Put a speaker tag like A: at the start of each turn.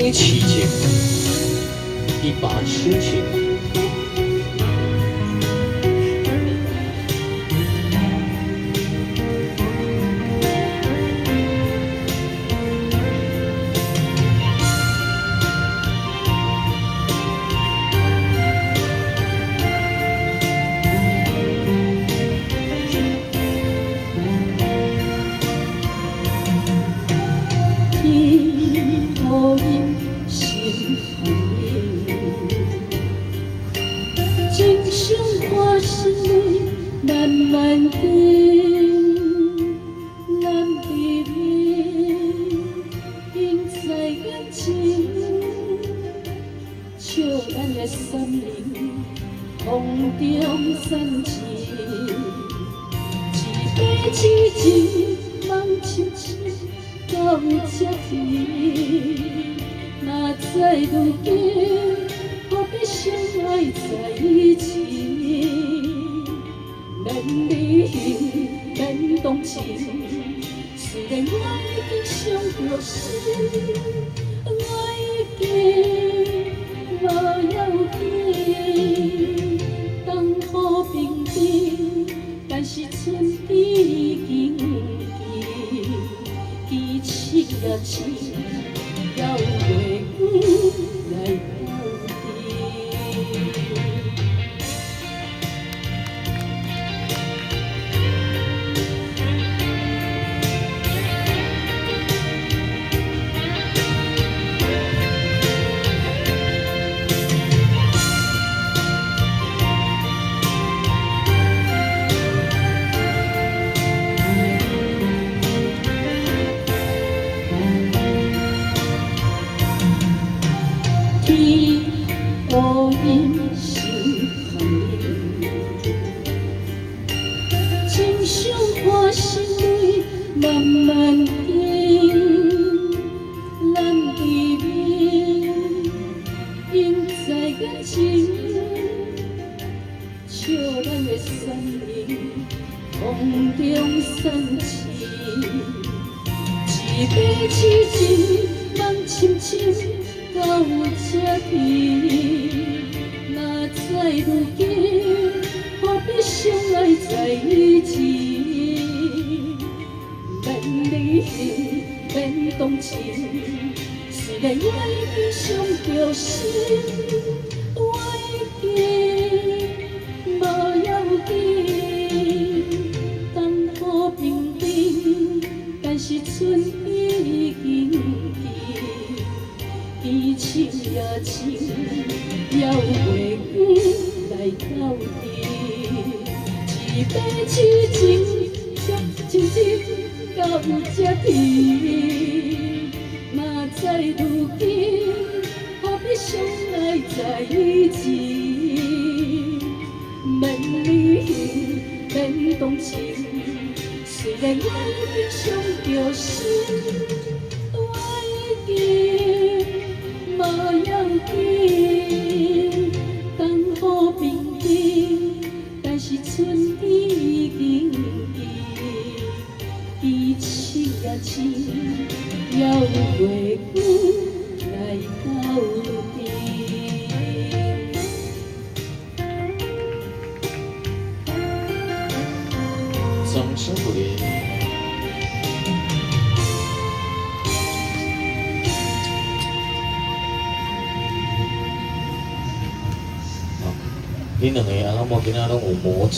A: 杯奇景，一把痴情。
B: 我因心烦，情伤看心泪慢慢停，咱避免因在眼前，笑咱的山林风中散尽，一杯痴情梦深深。到这里，若知如今何必相爱在一起？免离恨，免动情，虽然我已经伤着心，我已经无要紧。冬雨冰冰，但是春天已经。情呀情，要月光来到底。我因心寒，情伤看心泪慢慢停，咱避免因在眼前，笑咱的山林风中散尽，一杯痴情梦深深。到这里，若知如今何必相爱在一起？免离恨，免动情，虽然我已经伤着心，我已经无要紧。冬雨冰冰，但是春天已经。情呀情，要月光来到底。一杯痴情，深深到这里。若知如今何必相爱在一起？免离恨，免动情，虽然我已经伤着心，我已经。无要紧，冬雨冰冰，但是春天已经来，情呀情，要月光来到底。
A: 掌声鼓励。恁两个阿仔某囡仔拢有魔